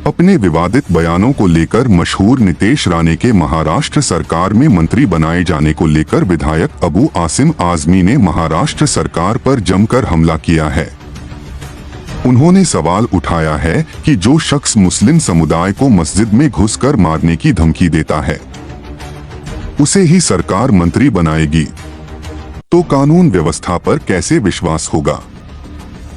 अपने विवादित बयानों को लेकर मशहूर नितेश राणे के महाराष्ट्र सरकार में मंत्री बनाए जाने को लेकर विधायक अबू आसिम आजमी ने महाराष्ट्र सरकार पर जमकर हमला किया है। उन्होंने सवाल उठाया है कि जो शख्स मुस्लिम समुदाय को मस्जिद में घुसकर मारने की धमकी देता है उसे ही सरकार मंत्री बनाएगी, तो कानून व्यवस्था पर कैसे विश्वास होगा।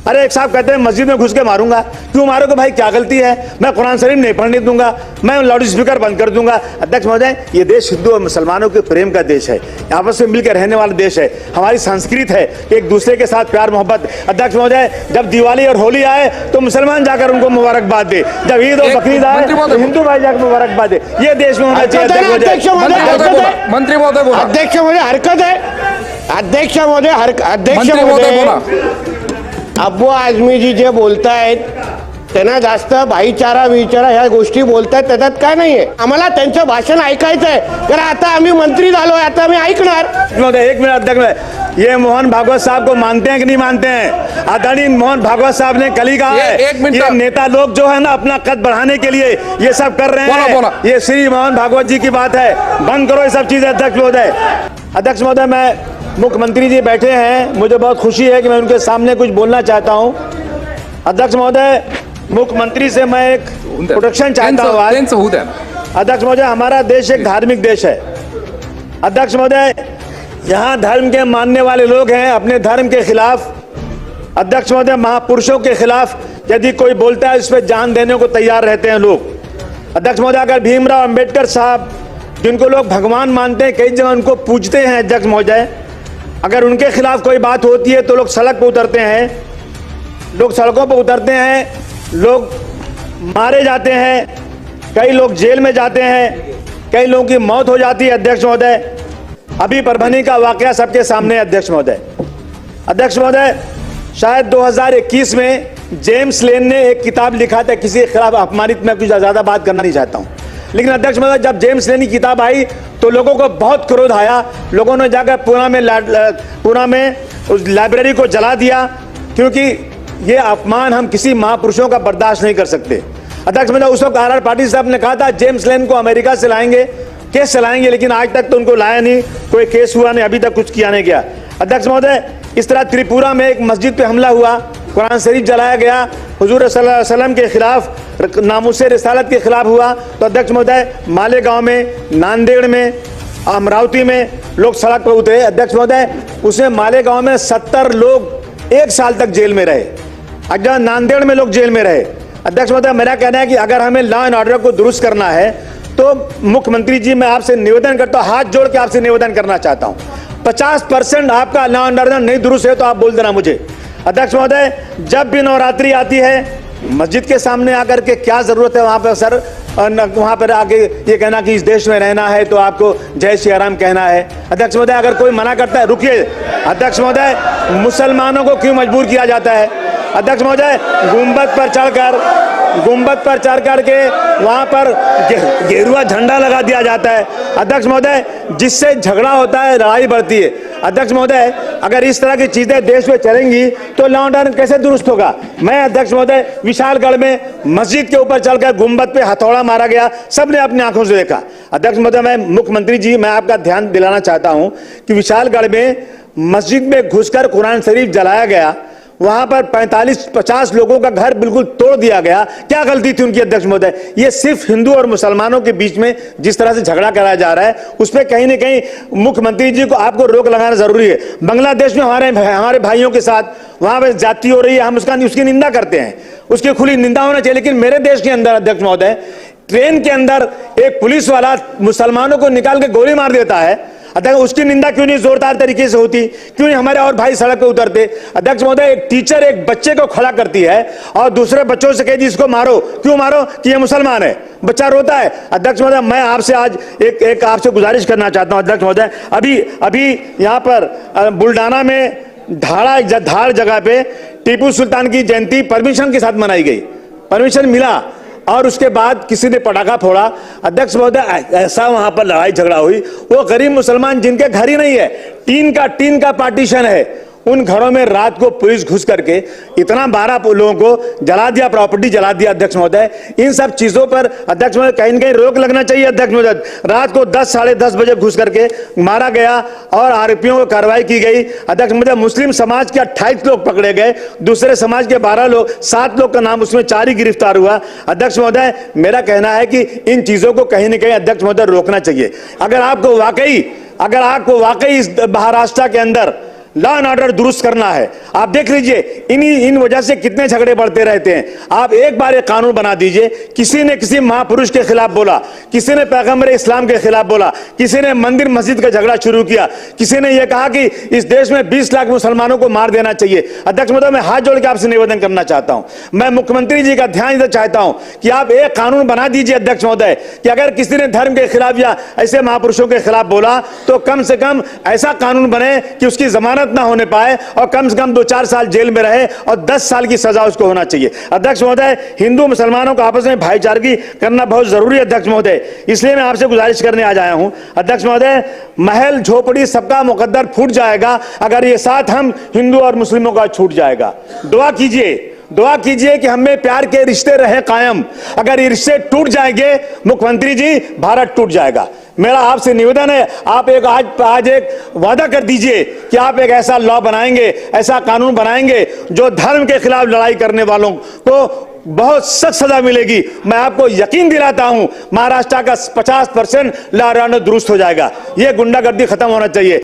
अरे एक साहब कहते हैं मस्जिद में घुस के मारूंगा, क्यों मारोगे भाई, क्या गलती है? मैं कुरान शरीफ नहीं पढ़ने दूंगा, मैं लाउड स्पीकर बंद कर दूंगा। अध्यक्ष महोदय, ये देश हिंदू और मुसलमानों के प्रेम का देश है, आपस में मिलकर रहने वाला देश है, हमारी संस्कृति है एक दूसरे के साथ प्यार मोहब्बत। अध्यक्ष महोदय, जब दिवाली और होली आए तो मुसलमान जाकर उनको मुबारकबाद दे, जब ईद और बकरीद आए तो हिंदू भाई जाकर मुबारकबाद दे। ये देश में होना चाहिए। अध्यक्ष महोदय अबू आझमी जी जे बोलतायत त्यांना जास्त भाईचारा ह्या गोष्टी बोलतायत, त्याच्यात काय नाहीये। आम्हाला त्यांचं भाषण ऐकायचंय, कारण आता आम्ही मंत्री झालोय, आता आम्ही ऐकणार। एक मिनट अध्यक्ष, ये मोहन भागवत साहब को मानते हैं कि नहीं मानते हैं? आदरणीय मोहन भागवत साहब ने कल ही कहा है ये नेता लोग जो है ना अपना कद बढ़ाने के लिए ये सब कर रहे हैं। ये श्री मोहन भागवत जी की बात है, बंद करो ये सब चीजें। अध्यक्ष महोदय, अध्यक्ष महोदय, मैं मुख्यमंत्री जी बैठे हैं, मुझे बहुत खुशी है कि मैं उनके सामने कुछ बोलना चाहता हूं। अध्यक्ष महोदय, मुख्यमंत्री से मैं एक प्रोटेक्शन चाहता हूं आज। अध्यक्ष महोदय, हमारा देश एक धार्मिक देश है। अध्यक्ष महोदय, यहाँ धर्म के मानने वाले लोग हैं अपने धर्म के खिलाफ। अध्यक्ष महोदय, महापुरुषों के खिलाफ यदि कोई बोलता है उस पर जान देने को तैयार रहते हैं लोग। अध्यक्ष महोदय, अगर भीमराव अंबेडकर साहब जिनको लोग भगवान मानते हैं, कई जगह उनको पूजते हैं, अध्यक्ष महोदय, अगर उनके खिलाफ कोई बात होती है तो लोग सड़क पर उतरते हैं, लोग सड़कों पर उतरते हैं, लोग मारे जाते हैं, कई लोग जेल में जाते हैं, कई लोगों की मौत हो जाती है। अध्यक्ष महोदय, अभी परभनी का वाकया सबके सामने है। अध्यक्ष महोदय, अध्यक्ष महोदय, शायद 2021 में जेम्स लेन ने एक किताब लिखा था किसी के खिलाफ अपमानित। मैं कुछ ज़्यादा बात करना नहीं चाहता हूँ, लेकिन अध्यक्ष महोदय, जब जेम्स लेन की किताब आई तो लोगों को बहुत क्रोध आया। लोगों ने जाकर पुणे में उस लाइब्रेरी को जला दिया, क्योंकि ये अपमान हम किसी महापुरुषों का बर्दाश्त नहीं कर सकते। अध्यक्ष महोदय, उस वक्त आर पाटिल साहब ने कहा था जेम्स लेन को अमेरिका से लाएंगे, केस चलाएंगे, लेकिन आज तक तो उनको लाया नहीं, कोई केस हुआ नहीं, अभी तक कुछ किया नहीं गया। अध्यक्ष महोदय, इस तरह त्रिपुरा में एक मस्जिद पे हमला हुआ, कुरान शरीफ जलाया गया, हुजूर सल्लल्लाहु अलैहि वसल्लम के खिलाफ, नामुसे रिसालत के खिलाफ हुआ। तो अध्यक्ष महोदय, मालेगांव में, नांदेड़ में, अमरावती में लोग सड़क पर उतरे। अध्यक्ष महोदय, उसमें मालेगांव में 70 लोग 1 साल तक जेल में रहे, अगर नांदेड़ में लोग जेल में रहे। अध्यक्ष महोदय, मेरा कहना है कि अगर हमें लॉ एंड ऑर्डर को दुरुस्त करना है तो मुख्यमंत्री जी, मैं आपसे निवेदन करता हूँ, हाथ जोड़ के आपसे निवेदन करना चाहता हूँ, 50% आपका लॉ एंड ऑर्डर नहीं दुरुस्त है तो आप बोल देना मुझे। अध्यक्ष महोदय, जब भी नवरात्रि आती है मस्जिद के सामने आकर के क्या जरूरत है वहां पर सर, वहां पर आके ये कहना कि इस देश में रहना है तो आपको जय श्री राम कहना है। अध्यक्ष महोदय, अगर कोई मना करता है, रुकिए अध्यक्ष महोदय, मुसलमानों को क्यों मजबूर किया जाता है? अध्यक्ष महोदय, गुंबद पर चढ़ करके वहां पर गेरुआ झंडा लगा दिया जाता है। अध्यक्ष महोदय, जिससे झगड़ा होता है, लड़ाई बढ़ती है। अध्यक्ष महोदय, अगर इस तरह की चीजें देश में चलेंगी तो लॉ एंड ऑर्डर कैसे दुरुस्त होगा? मैं अध्यक्ष महोदय, विशालगढ़ में मस्जिद के ऊपर चढ़कर गुंबद पे हथौड़ा मारा गया, सबने अपनी आंखों से देखा। अध्यक्ष महोदय, मैं मुख्यमंत्री जी, मैं आपका ध्यान दिलाना चाहता हूं कि विशालगढ़ में मस्जिद में घुसकर कुरान शरीफ जलाया गया, वहां पर 45-50 लोगों का घर बिल्कुल तोड़ दिया गया। क्या गलती थी उनकी? अध्यक्ष महोदय, ये सिर्फ हिंदू और मुसलमानों के बीच में जिस तरह से झगड़ा कराया जा रहा है उस पर कहीं ना कहीं मुख्यमंत्री जी को आपको रोक लगाना जरूरी है। बांग्लादेश में हमारे भाइयों के साथ वहां पर जाति हो रही है, हम उसकी निंदा करते हैं, उसकी खुली निंदा होना चाहिए। लेकिन मेरे देश के अंदर अध्यक्ष महोदय, ट्रेन के अंदर एक पुलिस वाला मुसलमानों को निकाल के गोली मार देता है। अध्यक्ष, उसकी निंदा क्यों नहीं जोरदार तरीके से होती? क्यों नहीं हमारे और भाई सड़क पे उतरते? अध्यक्ष महोदय, एक टीचर एक बच्चे को खड़ा करती है और दूसरे बच्चों से कहती इसको मारो, क्यों मारो? कि ये मुसलमान है, बच्चा रोता है। अध्यक्ष महोदय, मैं आपसे आज एक आपसे गुजारिश करना चाहता हूं। अध्यक्ष महोदय, अभी यहाँ पर बुल्डाना में धाड़ जगह पे टीपू सुल्तान की जयंती परमिशन के साथ मनाई गई, परमिशन मिला, और उसके बाद किसी ने पटाखा फोड़ा। अध्यक्ष महोदय, ऐसा वहां पर लड़ाई झगड़ा हुई, वो गरीब मुसलमान जिनके घर ही नहीं है, टीन का पार्टीशन है, उन घरों में रात को पुलिस घुस करके इतना 12 लोगों को जला दिया, प्रॉपर्टी जला दिया। अध्यक्ष महोदय, इन सब चीजों पर अध्यक्ष महोदय कहीं न कहीं रोक लगना चाहिए। अध्यक्ष महोदय, रात को 10 साढ़े 10 बजे घुस करके मारा गया और आरोपियों को कार्रवाई की गई। अध्यक्ष महोदय, मुस्लिम समाज के 28 लोग पकड़े गए, दूसरे समाज के 12 लोग, 7 लोग का नाम, उसमें 4 ही गिरफ्तार हुआ। अध्यक्ष महोदय, मेरा कहना है कि इन चीजों को कहीं न कहीं अध्यक्ष महोदय रोकना चाहिए। अगर आपको वाकई इस महाराष्ट्र के अंदर लॉ एंड ऑर्डर दुरुस्त करना है, आप देख लीजिए इन वजह से कितने झगड़े बढ़ते रहते हैं। आप एक बार एक कानून बना दीजिए। किसी ने किसी महापुरुष के खिलाफ बोला, किसी ने पैगंबर इस्लाम के खिलाफ बोला, किसी ने मंदिर मस्जिद का झगड़ा शुरू किया, किसी ने यह कहा कि इस देश में 20 लाख मुसलमानों को मार देना चाहिए। अध्यक्ष महोदय, मैं हाथ जोड़ के आपसे निवेदन करना चाहता हूं, मैं मुख्यमंत्री जी का ध्यान इधर चाहता हूं कि आप एक कानून बना दीजिए अध्यक्ष महोदय कि अगर किसी ने धर्म के खिलाफ या ऐसे महापुरुषों के खिलाफ बोला तो कम से कम ऐसा कानून बने कि उसकी जमानत ना होने पाए और कम से कम 2-4 साल जेल में रहे और 10 साल की सजा उसको होना चाहिए। अध्यक्ष महोदय, हिंदू मुसलमानों को आपस में भाईचारगी करना बहुत जरूरी है अध्यक्ष महोदय, इसलिए मैं आपसे गुजारिश करने आज आया हूं। अध्यक्ष महोदय, महल झोपड़ी सबका मुकद्दर फूट जाएगा अगर ये साथ हम हिंदू और मुस्लिमों का छूट जाएगा। दुआ कीजिए कि हमें प्यार के रिश्ते रहे कायम। अगर ये रिश्ते टूट जाएंगे मुख्यमंत्री जी, भारत टूट जाएगा। मेरा आपसे निवेदन है, आप आज एक वादा कर दीजिए कि आप एक ऐसा लॉ बनाएंगे, ऐसा कानून बनाएंगे जो धर्म के खिलाफ लड़ाई करने वालों को बहुत सख्त सजा मिलेगी। मैं आपको यकीन दिलाता हूं महाराष्ट्र का 50% लॉ एंड ऑर्डर दुरुस्त हो जाएगा। यह गुंडागर्दी खत्म होना चाहिए।